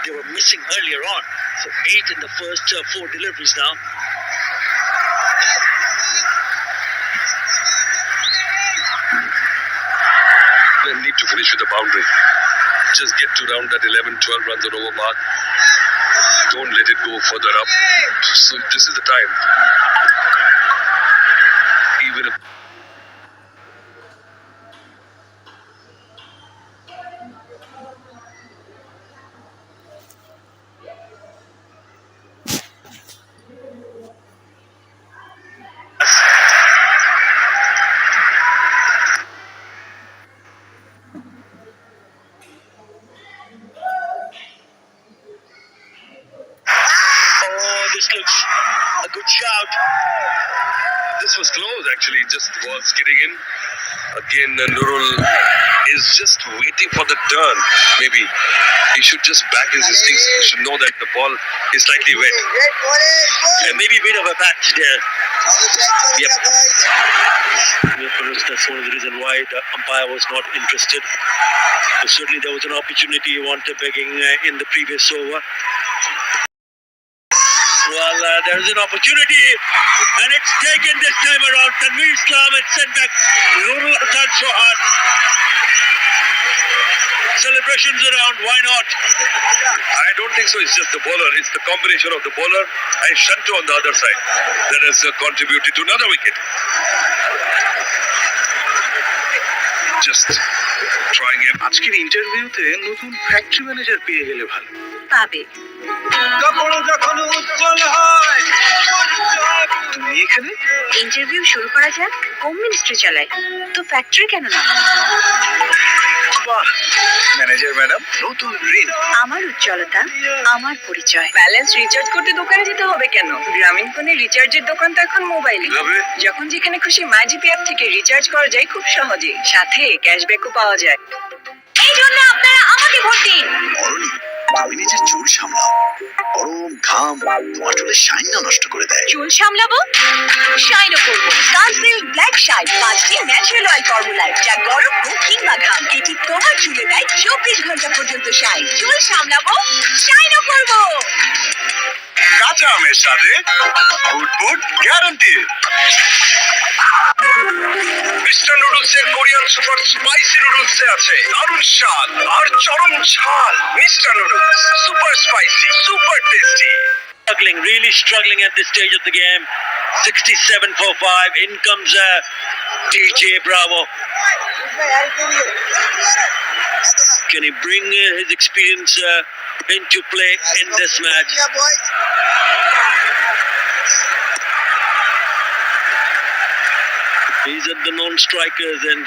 they were missing earlier on. So 8 in the first 4 deliveries now. They need to finish with a boundary. Just get to around that 11, 12 runs on over mark. Don't let it go further up. So this is the time. Even if Oh, this looks a good shout. this was close actually, just was getting in. Again, Nurul is just waiting for the turn. Maybe he should just back his instincts. He should know that the ball is slightly wet. And maybe a bit of a patch there. Yep. That's one of the reasons why the umpire was not interested. But certainly there was an opportunity he wanted begging in the previous over. Well, there's an opportunity, and it's taken this time around. Tanveer Islam and sent back Nurul Hasan Sohan. Celebrations around, why not? I don't think so. It's just the bowler. It's the combination of the bowler and Shanto on the other side that has contributed to another wicket. Just trying him. আজকের ইন্টারভিউতে নতুন factory manager পেয়ে গেলে ভালো পাবে। তুমি এখানে interview শুরু করা যাক। হোম মিনিস্ট্রি চালায়, তো ফ্যাক্টরি কেন না? বাহ, ম্যানেজার ম্যাডাম, নতুন ঋণ। আমার উজ্জ্বলতা, আমার পরিচয়। ব্যালেন্স রিচার্জ করতে দোকানে যেতে হবে কেন? গ্রামীণ ফোনের রিচার্জের দোকান তো এখন মোবাইলে। যখন যেখানে খুশি মাইজিপি অ্যাপ থেকে রিচার্জ করা যায় খুব সহজে, সাথে ক্যাশব্যাকও পাওয়া যায়। এই জন্য আপনারা আমাকে ভোট দিন। অরুণী, তুমি নিজের চুল সামলাও। গরম ঘাম তোমার চুলের শাইনটা নষ্ট করে দেয়। চুল সামলাবো, শাইনও করবো। সানসিল্ক ব্ল্যাক শাইন 5টি ন্যাচারাল অয়েল ফর্মুলায়, যা গরম হোক কিংবা ঘাম, এটি তোমার চুলে দেয় 24 ঘন্টা পর্যন্ত শাইন। চুল সামলাবো, শাইনও করবো। কাঁচা আমের সাথে ফুড গ্যারান্টি। মিস্টার নুডলসের কোরিয়ান সুপার স্পাইসি নুডলসে আছে দারুণ স্বাদ আর চরম ঝাল। Mister noodles super spicy, super tasty. Really struggling at this stage of the game. 67 for 5. In comes DJ Bravo. Can he bring his experience into play in this match? He's at the non-strikers, and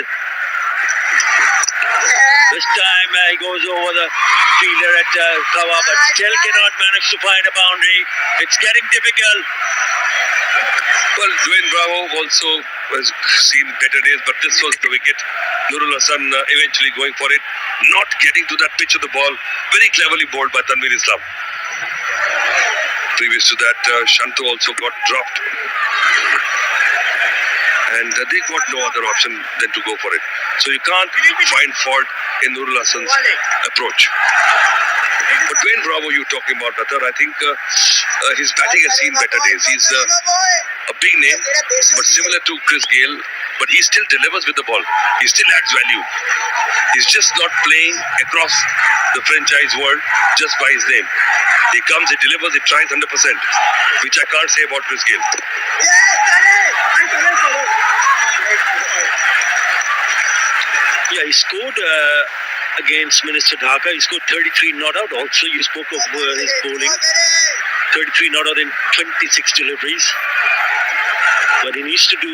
this time he goes over the fielder at cover, but still cannot manage to find a boundary. It's getting difficult. Well, Dwayne Bravo also has seen better days, but this was the wicket. Nurul Hasan eventually going for it, not getting to that pitch of the ball. Very cleverly bowled by Tanveer Islam. Previous to that, Shanto also got dropped. And they got no other option than to go for it. So you can't find fault in Nurul Hasan's approach. But Dwayne Bravo, you're talking about, Atar, I think his batting has seen better days. He's a big name, but similar to Chris Gayle, but he still delivers with the ball. He still adds value. He's just not playing across the franchise world just by his name. He comes, he delivers, he tries 100%, which I can't say about Chris Gayle. Yeah, he scored against Minister Dhaka. He scored 33 not out. Also, you spoke of his bowling. 33 not out in 26 deliveries. But he needs to do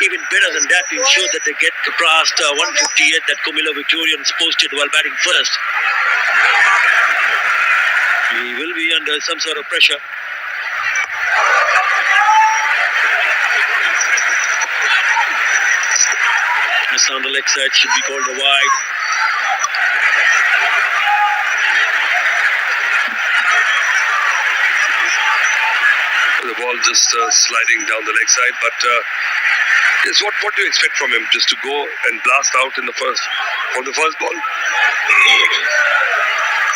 even better than that to ensure that they get past 158 that Kumila Victorians posted while batting first. He will be under some sort of pressure. This on the leg side should be called a wide. The ball just sliding down the leg side, but is what do you expect from him? Just to go and blast out in the first ball?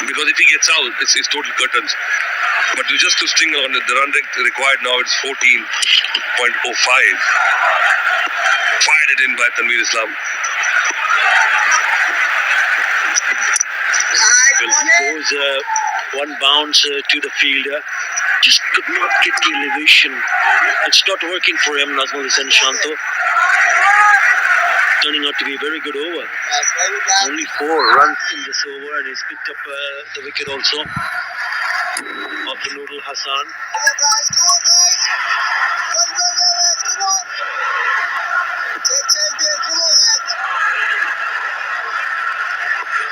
Because if he gets out, it's total curtains. But just to string on it, the run rate required now is 14.05. Fired it in by Tanveer Islam. Well, he goes one bounce to the fielder. Just could not get the elevation. It's not working for him, Nazmul Hussain Shanto. Turning out to be a very good over. Only 4 runs in this over, and he's picked up the wicket also of Nurul Hassan.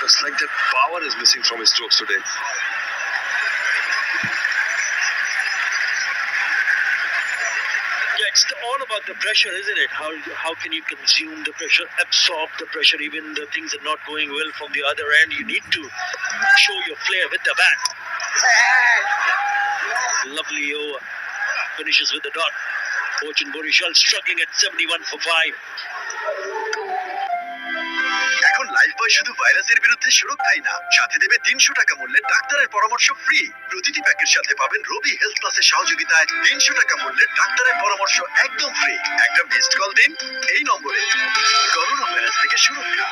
It's like that power is missing from his strokes today. Yeah, it's all about the pressure, isn't it? How can you consume the pressure, absorb the pressure, even the things are not going well from the other end. You need to show your flair with the bat. Lovely over. Finishes with the dot. Fortune Borishal struggling at 71 for 5. এখন Lifebuoy শুধু ভাইরাসের বিরুদ্ধে সুরক্ষাই না, সাথে দেবে 300 টাকা মূল্যের ডাক্তারের পরামর্শ ফ্রি। প্রতিটি প্যাকের সাথে পাবেন রবি হেলথ প্লাসের সহযোগিতায় 300 টাকা মূল্যের ডাক্তারের পরামর্শ একদম ফ্রি। একটা মিসড কল দিন এই নম্বরে। করোনা ভাইরাস থেকে সুরক্ষা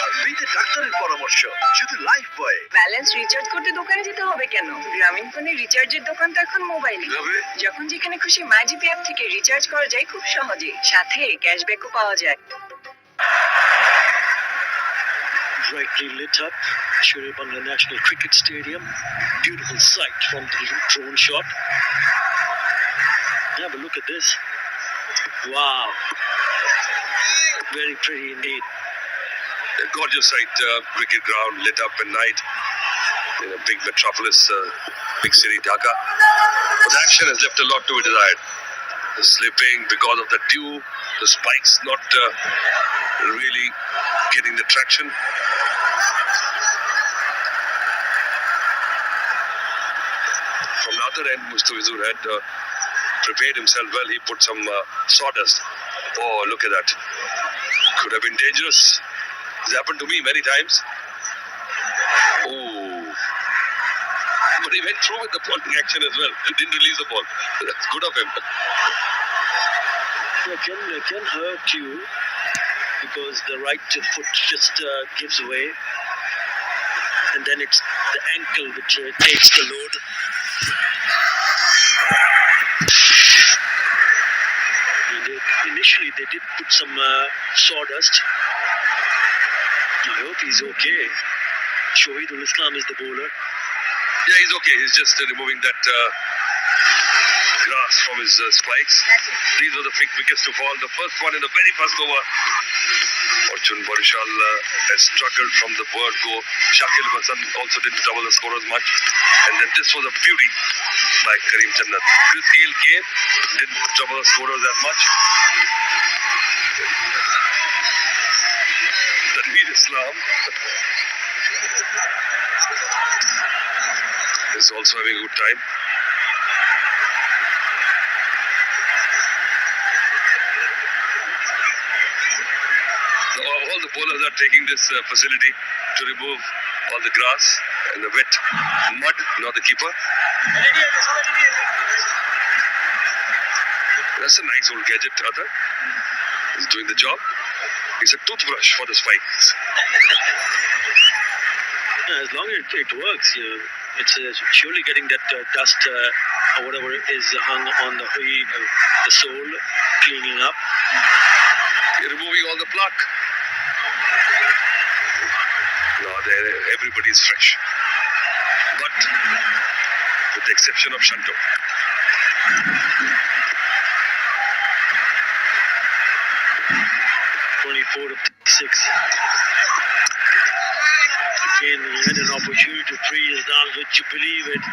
আর ফ্রিতে ডাক্তারের পরামর্শ শুধু লাইফবয়ে। ব্যালেন্স রিচার্জ করতে দোকানে যেতে হবে কেন? গ্রামীণ ফোনের রিচার্জের দোকান তো এখন মোবাইলে। কিভাবে? যখন যেখানে খুশি মাইজিপি অ্যাপ থেকে রিচার্জ করা যায় খুব সহজে, সাথে ক্যাশব্যাকও পাওয়া যায়। Brightly lit up, Shiribanga National Cricket Stadium. Beautiful sight from the drone shot. Have a look at this. Wow. Very pretty indeed. A gorgeous sight, cricket ground lit up at night in a big metropolis, big city Dhaka. But the action has left a lot to be desired. The slipping because of the dew, the spikes not really getting the traction. From the other end, Mustafizur had prepared himself well. He put some sawdust. Oh, look at that. Could have been dangerous. It's happened to me many times. Oh. But he went through with the bowling action as well. He didn't release the ball. That's good of him. It can hurt you because the right foot just gives way. And then it's the ankle which takes the load. Initially, they did put some sawdust. I hope he's okay. Shohidul Islam is the bowler. Yeah, he's okay. He's just removing that grass from his spikes. These were the wickets to fall. The first one in the very first over. Fortune Borishal has struggled from the bird go. Shakil Hasan also didn't trouble the scorers much. And then this was a beauty by Kareem Jannat. Chris Gayle came, didn't trouble the scorers that much. Tanveer Islam is also having a good time. All the bowlers are taking this facility to remove all the grass and the wet mud, not the keeper. That's a nice old gadget, Tata. He's doing the job. It's a toothbrush for the spikes. Yeah, as long as it works, it's surely getting that dust or whatever is hung on the sole, cleaning up. You're removing all the plaque. No, everybody's fresh. But with the exception of Shanto. 24 of 6. Again, he had an opportunity to free his down, would you believe it?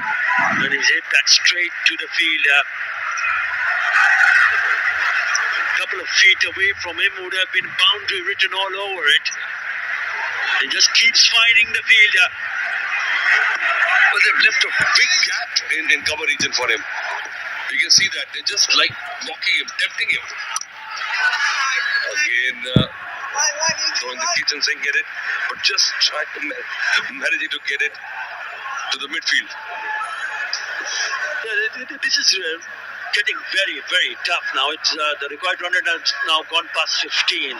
And he's hit that straight to the fielder. A couple of feet away from him would have been boundary written all over it. He just keeps finding the fielder. But they've left a big gap in cover region for him. You can see that. They're just like mocking him, tempting him. Again, throwing the kitchen sink at it, but just trying to manage it to get it to the midfield. This is getting very, very tough now. It's the required run rate has now gone past 15.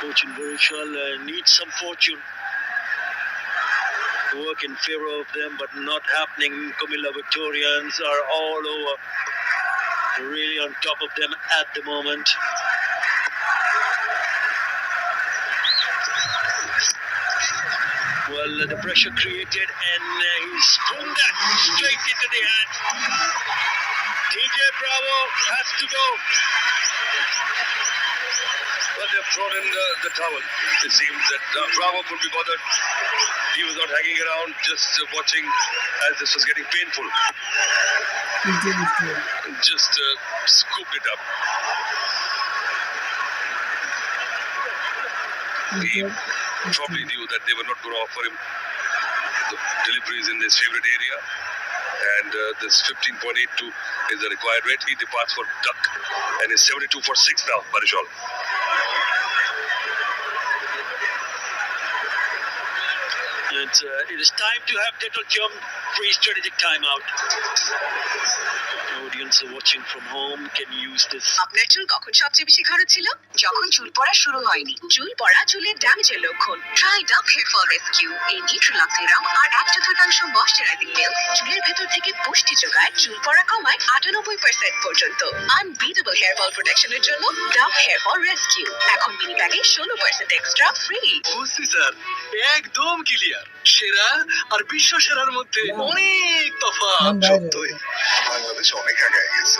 Coach in Burishal needs some fortune to work in favor of them, but not happening. Kumilla Victorians are all over, really on top of them at the moment. Well, the pressure created, and he sprung that straight into the hand. TJ Bravo has to go. But they've thrown in the towel. It seems that Bravo could be bothered. He was not hanging around, just watching as this was getting painful. Just scooped it up. He probably knew that they were not going to offer him the deliveries in his favorite area. And this 15.82 is the required rate. He departs for duck and is 72 for 6 now, Parishal. It is time to have Detol jump free strategic timeout. Audience watching from home can use this. আপনার চুল কখন সবচেয়ে বেশি খরচ ছিল? যখন চুল পড়া শুরু হয়নি। চুল পড়া চুলের ড্যামেজের লক্ষণ। Try Dove hair fall rescue. এই নিউট্রিলক্স সিরাম আর 1/4 ময়শ্চারাইজিং মিল্ক চুলের ভেতর থেকে পুষ্টি যোগায়, চুল পড়া কমায় 98% পর্যন্ত। আনবিটেবল হেয়ার ফল প্রোটেকশনের জন্য ডাভ হেয়ার ফল রেস্কিউ এখন মিনি প্যাকে 16% এক্সট্রা ফ্রি। বুঝছি স্যার, একদম ক্লিয়ার। সেরা আর বিশ্ব সেরার মধ্যে অনেক তফাৎ। সত্যই বাংলাদেশ অনেক আগে গেছে।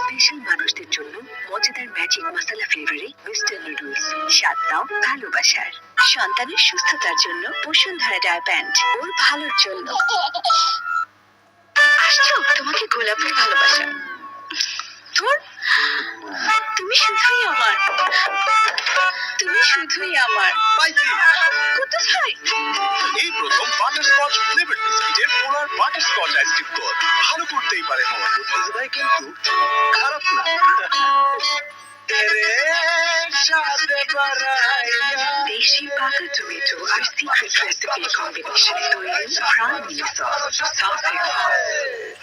স্পেশাল মানুষদের জন্য মজাদার ম্যাজিক মশলা ফ্লেভারে মিস্টার নুডলস। স্বাদ দাও ভালোবাসার। সন্তানের সুস্থতার জন্য বসুন্ধরা ডায়াপ্যান্ট, ওর ভালোর জন্য। আসছো, তোমাকে গোলাপের ভালোবাসা। তোর তুমি শুধুই আমার, তুমি শুধুই আমার। পাইছি। কোথায়? এই প্রথম বাটারস্কচ ফ্লেভার বিস্কিটের পোলার বাটারস্কচ আইসক্রিম কোড। ভালো করতেই পারে মনে করতে ভাই, কিন্তু খারাপ না। দেশি পাকা টমেটো আর সিক্রেট রেসিপির কম্বিনেশনে তৈরি প্রাণ সস।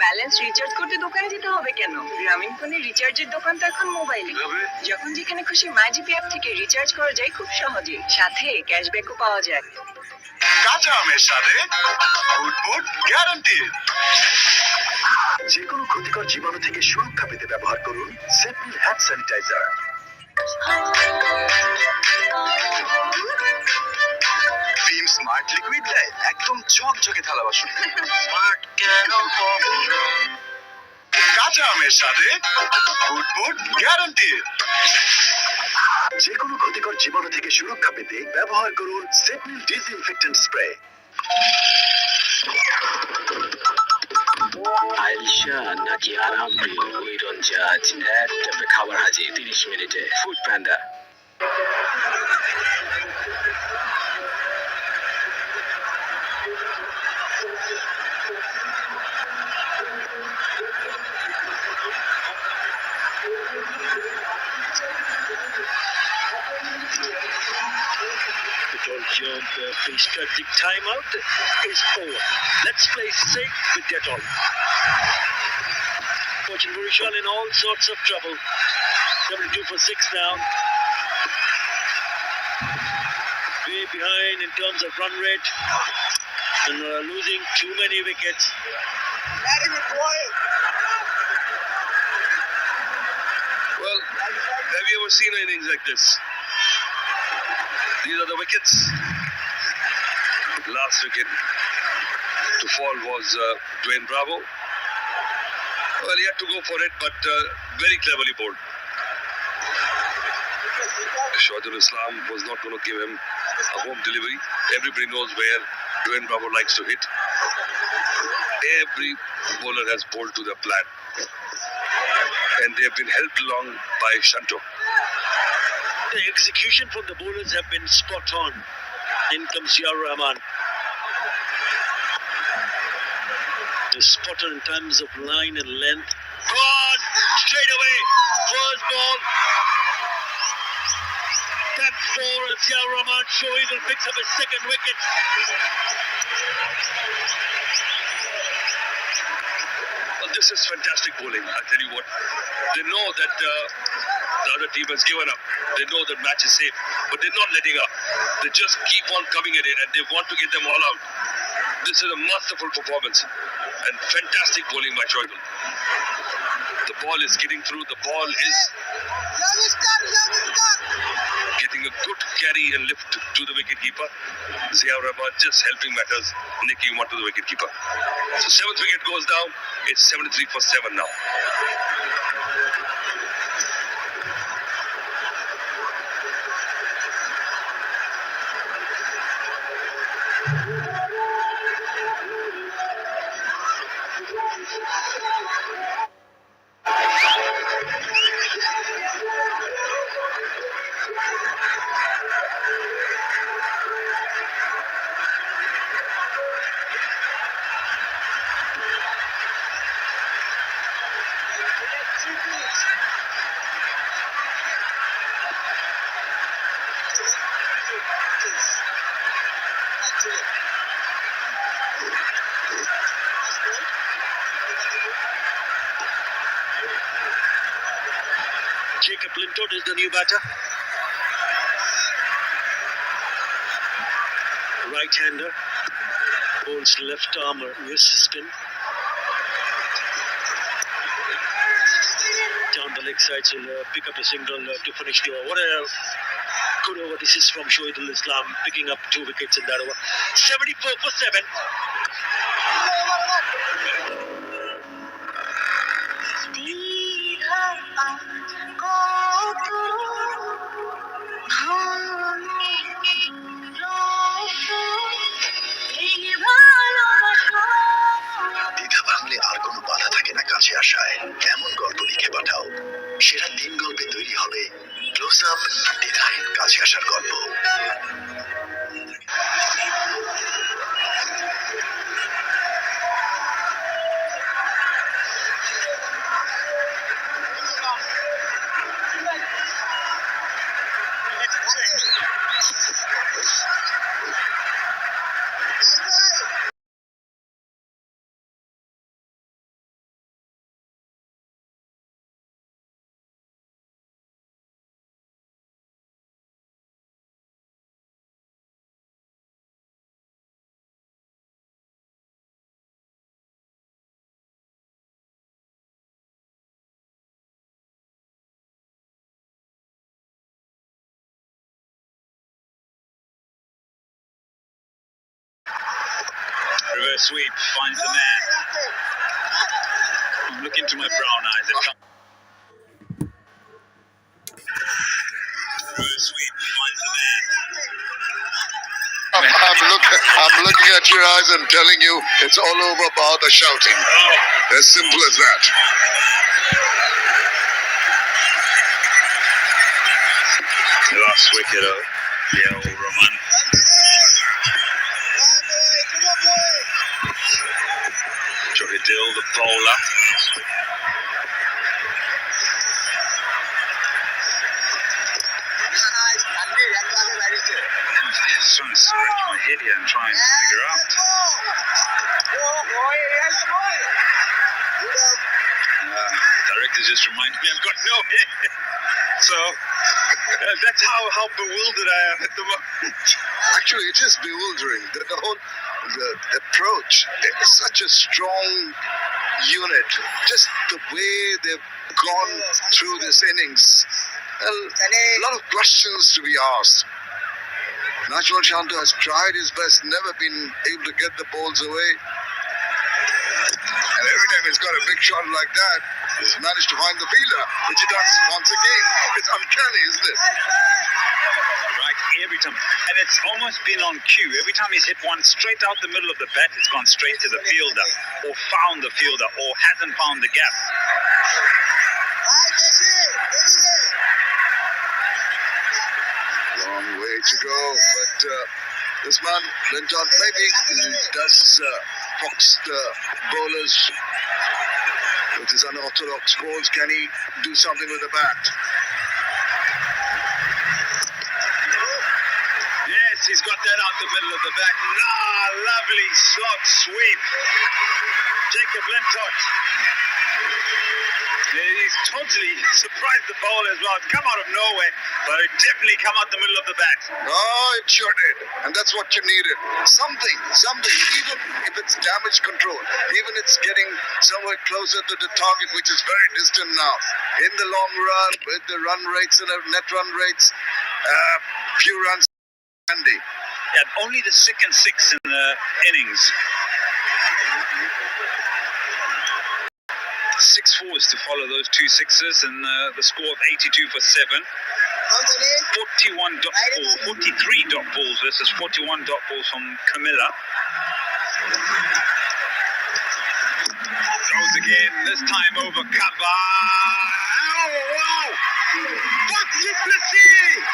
ব্যালেন্স রিচার্জ করতে দোকানে যেতে হবে কেন? গ্রামীণ ফোনের রিচার্জের দোকান তো এখন মোবাইলে। যখন যেখানে খুশি ম্যাজিক অ্যাপ থেকে রিচার্জ করা যায় খুব সহজে, সাথে ক্যাশব্যাকও পাওয়া যায়। কাঁচা আমের সাথে গুড গ্যারান্টি। যে কোনো ক্ষতিকর জীবাণু থেকে সুরক্ষা পেতে ব্যবহার করুন সেফটির hand sanitiser. Vim smart liquid দেয় একদম ঝকঝকে থালা বাসন। স্মার্ট কেন কাঁচা আমের সাথে গুড গ্যারান্টি। যে কোনো ক্ষতিকর জীবাণু থেকে সুরক্ষা পেতে ব্যবহার করুন সেফটির ডিসইনফেক্টেন্ট স্প্রে। আইলশা নাকি আরাম প্রিয় উইরন জাজ এক ট্যাপে খাবার হাজির 30 মিনিটে। Food panda. Jump free strategic timeout is over. Let's play safe with Detol. Coach in Burishal in all sorts of trouble. 72 for 6 now. Way behind in terms of run rate and losing too many wickets. Well, have you ever seen innings like this? These are the wickets. Last wicket to fall was Dwayne Bravo. Well, he had to go for it, but very cleverly bowled. Shahidul Islam was not going to give him a home delivery. Everybody knows where Dwayne Bravo likes to hit. Every bowler has bowled to their plan. And they have been helped along by Shanto. The execution from the bowlers have been spot on. In comes Ziaur Rahman. Spot on in terms of line and length. Gone straight away. First ball. That's four. And Ziaur Rahman Shoaib picks up his second wicket. Well, this is fantastic bowling. I tell you what, they know that the other team has given up. They know that match is safe, but they're not letting up. They just keep on coming at it, and they want to get them all out. This is a masterful performance and fantastic bowling by Shoaib. The ball is getting through. The ball is getting a good carry and lift to the wicketkeeper. Ziaur Rahman just helping matters, nicking one to the wicketkeeper. So seventh wicket goes down. It's 73 for 7 now. Jacob Linton is the new batter. Right-hander. Bowls left arm wrist spin. Down the leg side, so pick up a single to finish the over. What a good over this is from Shoaib Islam, picking up 2 wickets in that over. 74 for 7. দ্বিধা ভাঙলে আর কোনো বাধা থাকে না কাছে আসায়। এমন গল্প লিখে পাঠাও, সেরা 3 গল্পে তৈরি হবে ক্লোজ আপ দ্বিধাহীন কাছে আসার গল্প। Reverse sweep finds the man. Look into my brown eyes. Reverse sweep finds the man. I'm looking at your eyes and telling you it's all over bar the shouting. As simple as that. Last wicket of Ziaur Rahman. Johidil, the bowler. I'm just trying to scratch my head here and try and figure out. Director just reminded me I've got no head. So that's how bewildered I am at the moment. Actually, it is bewildering. The whole approach is such a strong unit. Just the way they've gone through this innings. A lot of questions to be asked. Najmal Shanta has tried his best, never been able to get the balls away. And every time he's got a big shot like that, he's managed to find the fielder, which he does once again. It's uncanny, isn't it? Right, every time. And it's almost been on cue. Every time he's hit one straight out the middle of the bat, it's gone straight to the fielder, or found the fielder, or hasn't found the gap. Long way to go, but this man, Linton, maybe he does fox the bowlers with his unorthodox balls. Can he do something with the bat? Yes, he's got that out the middle of the bat. Lovely slot sweep. Jacob Lintott. He's totally surprised the ball as well. It's come out of nowhere, but it definitely come out the middle of the bat. Oh, it sure did. And that's what you needed. Something, even if it's damage control, even it's getting somewhere closer to the target, which is very distant now. In the long run, with the run rates and net run rates, few runs handy. Yeah, only the second six in the innings. 6 fours to follow those 2 sixes, and the score of 82 for 7. 43 dot balls versus 41 dot balls from Camilla. Throws again, this time over cover. Oh, wow! What Duplessis!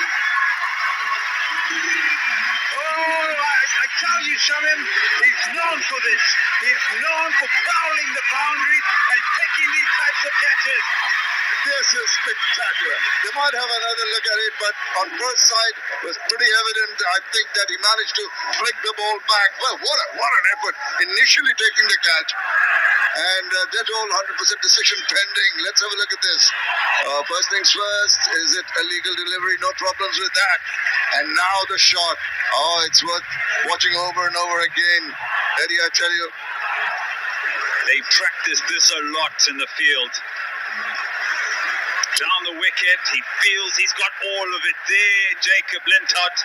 Oh, I tell you, Shamim, he's known for this. He's known for fouling the boundaries and taking these types of catches. This is spectacular. They might have another look at it, but on first sight it was pretty evident. I think that he managed to flick the ball back. Well, what an effort initially taking the catch. And that whole 100% decision pending. Let's have a look at this. First things first, is it a legal delivery? No problems with that. And now the shot. Oh, it's worth watching over and over again. Eddie, I tell you. They practice this a lot in the field. Down the wicket, he feels he's got all of it there. Jacob Lintott.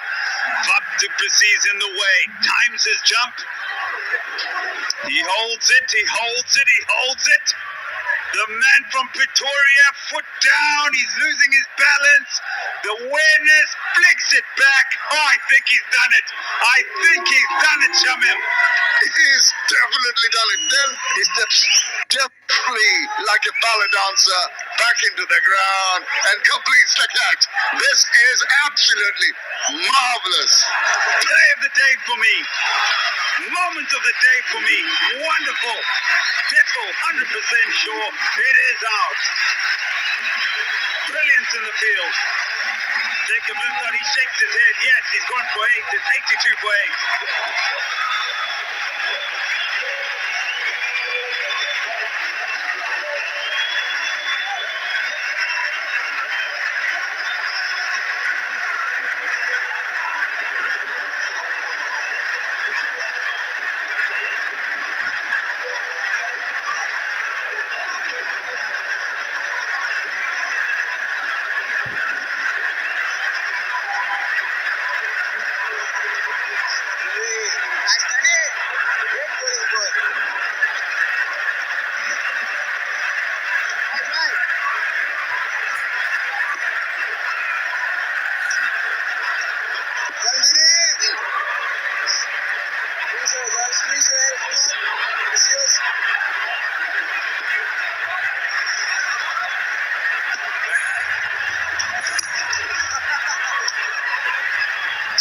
Bob Duplessis in the way. Times his jump. He holds it, he holds it, he holds it. The man from Pretoria, foot down, he's losing his balance. The awareness, flicks it back. Oh, I think he's done it. I think he's done it, Shamim. He's definitely done it. Then he steps deftly like a ballet dancer back into the ground and completes the catch. This is absolutely marvelous. Play of the day for me. Moment of the day for me. Wonderful. Pitbull, 100% sure it is out. Brilliance in the field. Jacob Lintott, he shakes his head. Yes, he's gone for 8. It's 82 for 8.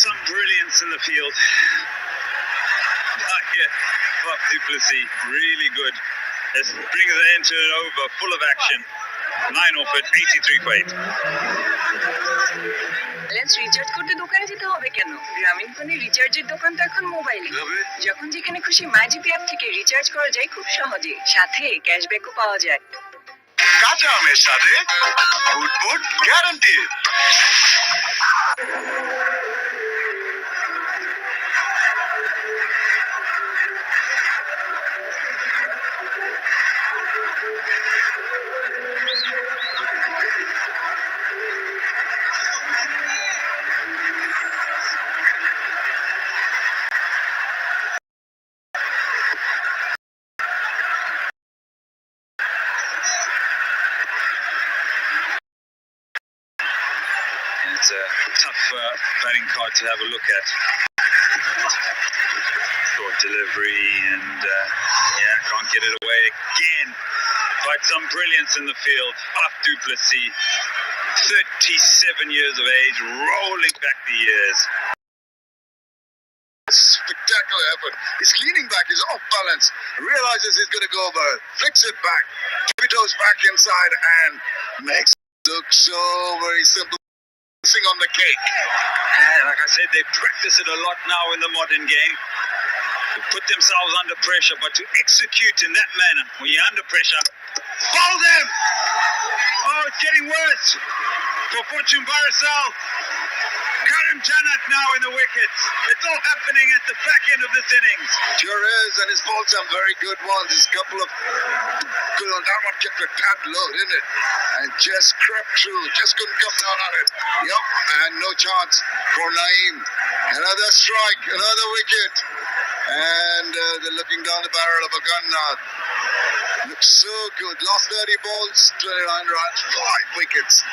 Some brilliance in the field. Bob Duplessis, really good. This brings the end to an over, full of action. 9 off at 83 for 8. Balance recharge করতে দোকানে যেতে হবে কেন? গ্রামীণ ফোনের রিচার্জের দোকান তো এখন মোবাইলে। যখন যেখানে খুশি মাইজিপি অ্যাপ থেকে রিচার্জ করা যায় খুব সহজে। সাথে ক্যাশব্যাকও পাওয়া যায়। কাঁচা আমের সাথে food guarantee. It's a tough batting card to have a look at. Short delivery and can't get it away again. But some brilliance in the field. Faf Duplessis, 37 years of age, rolling back the years. spectacular effort. He's leaning back, he's off balance, realizes he's going to go over, flicks it back, tippy toes back inside, and makes it look so very simple. Icing on the cake. And like I said, they practice it a lot now in the modern game. To put themselves under pressure, but to execute in that manner, when you're under pressure, foul them! Oh, it's getting worse for Fortune Barasal. Karim Janat now in the wickets. It's all happening at the back end of this innings. Sure is, and his bowled some very good ones. His couple of good ones. That one kept a tad low, didn't it? And just crept through, just couldn't come down on it. Yep, and no chance for Naeem. Another strike, another wicket. And they're looking down the barrel of a gun now. Looks so good. Last 30 balls, 29 runs, 5 wickets.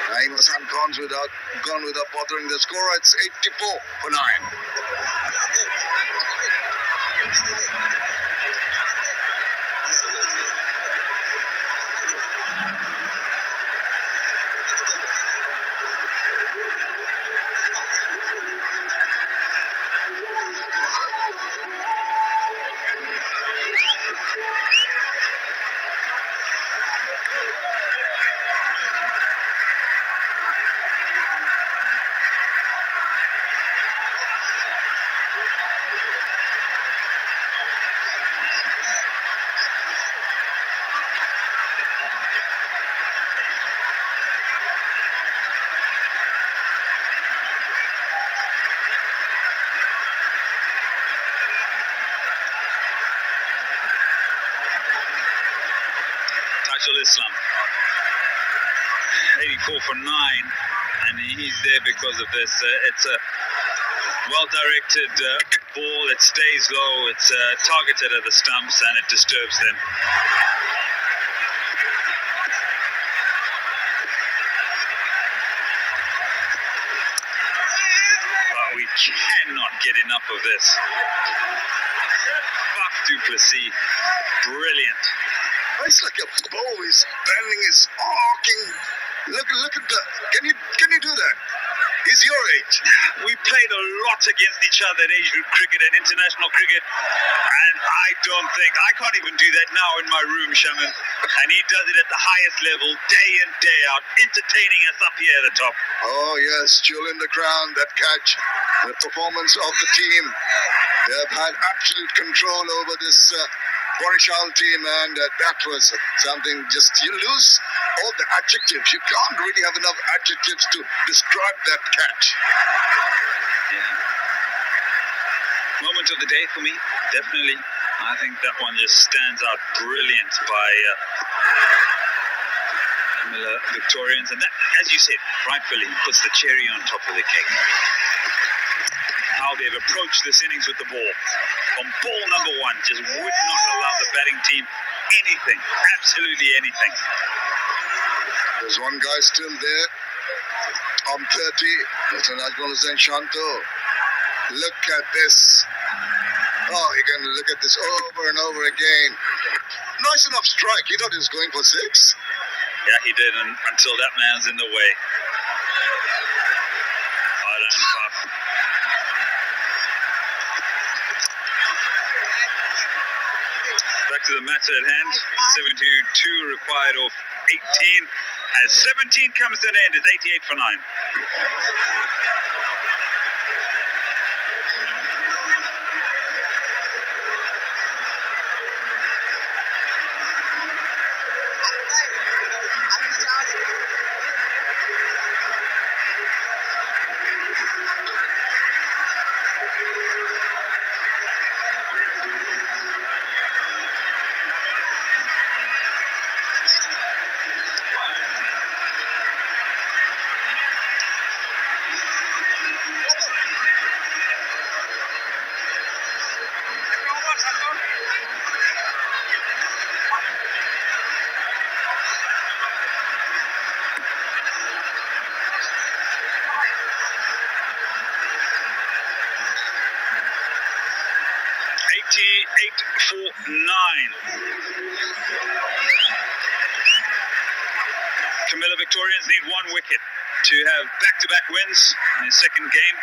Naeem Hassan gone without bothering the score. It's 84 for 9. Islam, 84 for 9, and he's there because of this. It's a well-directed ball. It stays low. It's targeted at the stumps, and it disturbs them. But we cannot get enough of this. Faf du Plessis, brilliant. It's like a bow. He's bending, he's arcing. Look at the. Can you do that? He's your age. We played a lot against each other at age group cricket and international cricket, and I can't even do that now in my room, Shaman. And he does it at the highest level, day in, day out, entertaining us up here at the top. Oh yes, jewel in the crown, that catch, the performance of the team. They have had absolute control over this Borishal team, and that was something. Just you lose all the adjectives. You can't really have enough adjectives to describe that catch. Yeah. Moment of the day for me, definitely. I think that one just stands out brilliant by Miller Victorians, and that, as you said, rightfully puts the cherry on top of the cake. How they've approached this innings with the ball. On ball number 1, just would not allow the batting team anything, absolutely anything. There's one guy still there on 30, Mr. Najmul Hussain Shanto. Look at this. Oh, you can look at this over and over again. Nice enough strike. He thought he was going for 6. Yeah, he did, until that man's in the way. Back to the matter at hand. 72 required off 18. As 17 comes to an end, it's 88 for 9. For 9. Camilla Victorians need 1 wicket to have back-to-back wins in their second game,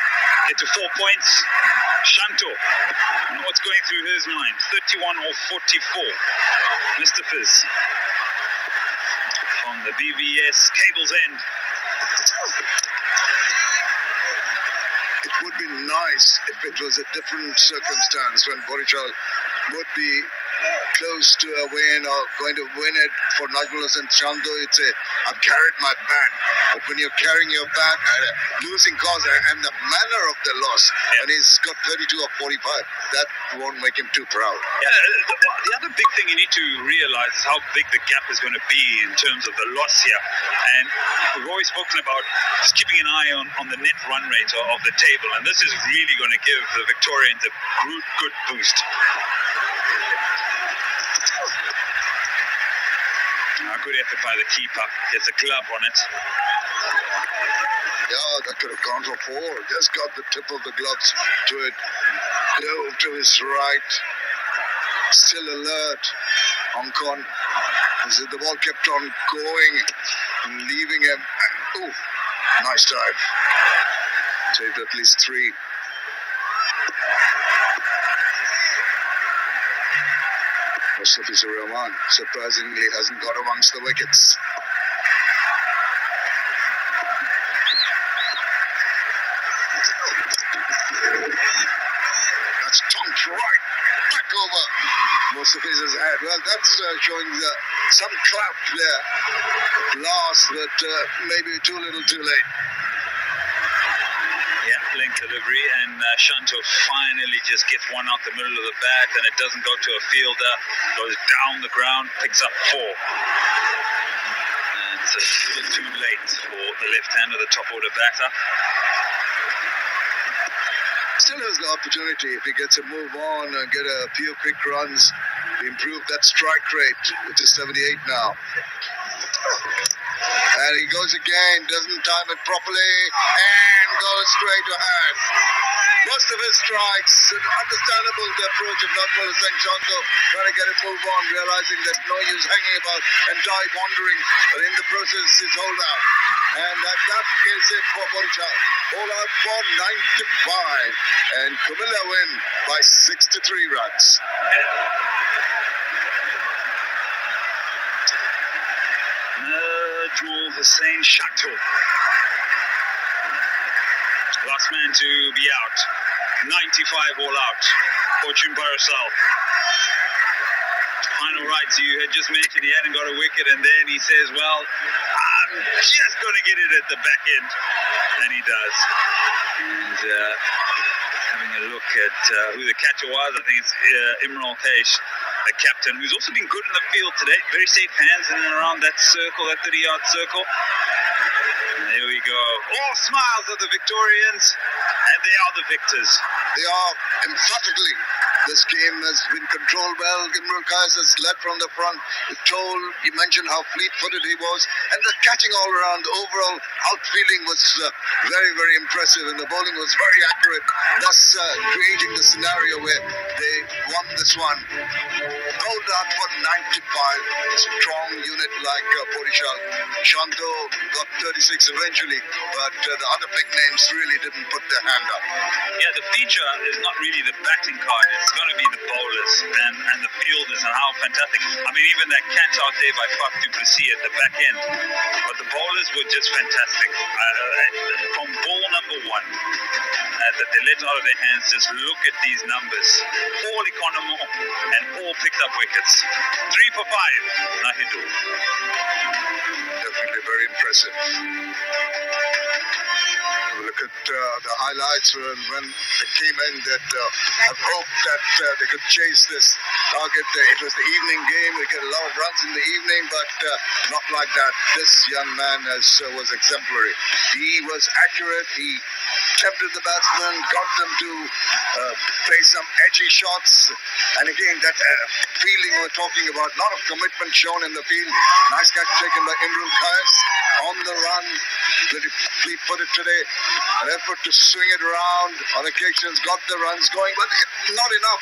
get to 4 points. Shanto. I don't know what's going through his mind. 31 or 44. Mr. Fizz. On the BVS cable's end. It would be nice if it was a different circumstance when Borichal would be close to a win or going to win it for Najmul Hossain Shanto. It's I've carried my bat. But when you're carrying your bat at a losing cause and the manner of the loss, and he's got 32 or 45, that won't make him too proud. Yeah, the other big thing you need to realize is how big the gap is going to be in terms of the loss here. And we've always spoken about just keeping an eye on the net run rate of the table. And this is really going to give the Victorians a good boost. A good effort by the keeper. Gets a glove on it. Yeah, that could have gone for 4. Just got the tip of the gloves to it. Dove to his right. Still alert. Hong Kong. The ball kept on going, leaving him. Ooh, nice dive. Saved at least 3. Mustafizur Rahman surprisingly hasn't got amongst the wickets. That's tonked right back over Mustafizur's head. Well, that's showing some clout there at last, but maybe too little too late. Yeah, link delivery, and Shanto finally just gets one out the middle of the bat, and it doesn't go to a fielder, goes down the ground, picks up 4. And it's a little too late for the left-hander, the top order batter. Still has the opportunity if he gets a move on and get a few quick runs, improve that strike rate, which is 78 now. And he goes again, doesn't time it properly, and goes straight ahead. Most of his strikes, understandable the approach of Najmul Hossain Shanto, trying to get a move on, realizing that no use hanging about and die wandering, but in the process he's hold out. And that is it for Borichal. All out for 95, and Kumilla win by 63 runs. Najmul Hossain Shanto. Last man to be out. 95 all out. Fortune Parasal. Final rights, you had just mentioned he hadn't got a wicket, and then he says, well, I'm just going to get it at the back end. And he does. And having a look at who the catcher was, I think it's Imran Kaish, the captain, who's also been good in the field today. Very safe hands in and around that circle, that 30-yard circle. And there we go. All smiles of the Victorians, and they are the victors. They are emphatically. This game has been controlled well. Imran Kais has led from the front. You mentioned how fleet-footed he was, and the catching all around, the overall outfielding was very, very impressive, and the bowling was very accurate, thus creating the scenario where they won this one. Hold out for 95. A strong unit like Borichal. Shanto got 36 eventually, but the other big names really didn't put their hand up. Yeah, the feature is not really the batting card. It's going to be the bowlers and the fielders and how fantastic. I mean, even that catch out there by Faf du Plessis at the back end. But the bowlers were just fantastic. From ball number 1, that they let out of their hands, just look at these numbers. All economo and all picked up wickets. 3 for 5, Nahidu. Definitely very impressive. Look at the highlights when they came in that I've hoped that they could chase this target. It was the evening game. We get a lot of runs in the evening, but not like that. This young man was exemplary. He was accurate. He tempted the batsmen, got them to play some edgy shots. And again, that feeling we're talking about, a lot of commitment shown in the field. Nice catch taken by Imran Kais on the run. Pretty fleet-footed today. An effort to swing it around on occasions, got the runs going, but not enough,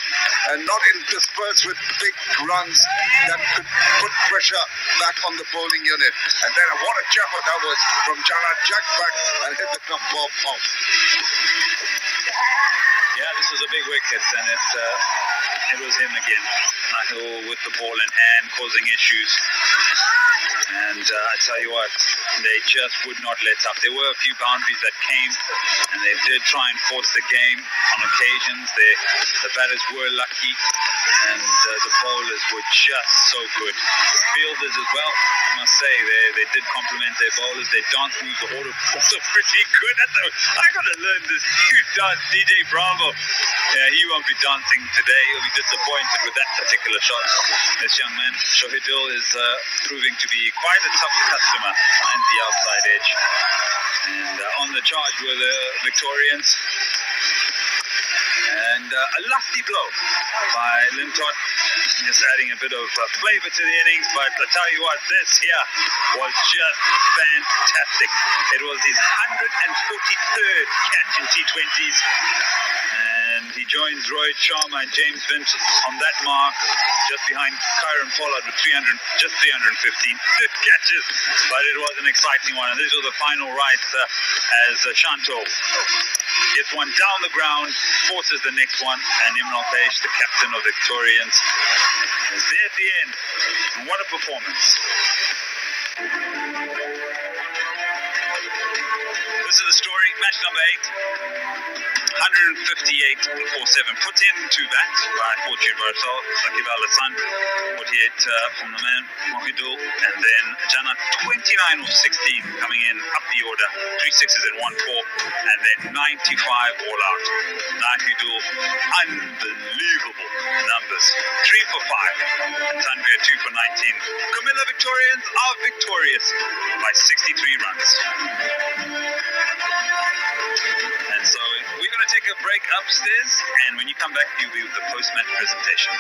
and not interspersed with big runs that could put pressure back on the bowling unit. And then what a jumper that was from Jana, jack back and hit the cup ball off. Yeah, this was a big wicket, and it was him again. Michael with the ball in hand, causing issues. And I tell you what, they just would not let up. There were a few boundaries that came, and they did try and force the game on occasions. The batters were lucky, and the bowlers were just so good. Fielders as well, I must say, they did compliment their bowlers. Their dance moves were also pretty good. I gotta learn this new dance, DJ Bravo. Yeah, he won't be dancing today. He'll be disappointed with that particular shot. This young man, Shohidul, is proving to be quite a tough customer and the outside edge. And on the charge were the Victorians. And a lusty blow by Lintott, just adding a bit of flavor to the innings. But I tell you what, this here was just fantastic. It was his 143rd catch in T20s. And he joins Rohit Sharma and James Vince on that mark, just behind Kyron Pollard with 315 catches. But it was an exciting one. And these were the final rights as Shanto gets one down the ground, forces the next one, and Imran Peish, the captain of Victorians, is there at the end. And what a performance. This is the story, match number 8. 158 for 7. Put in to bat by Fortune Barsal, Sakib Al-Hassan, 48 from the man, Mohidul, and then Jana 29 of 16 coming in up the order, 3 sixes and 1 4, and then 95 all out. Mohidul, unbelievable numbers, 3 for 5, and Tanvir 2 for 19. Camilla Victorians are victorious by 63 runs. And so we're going to take a break upstairs, and when you come back, you'll be with the post-match presentation.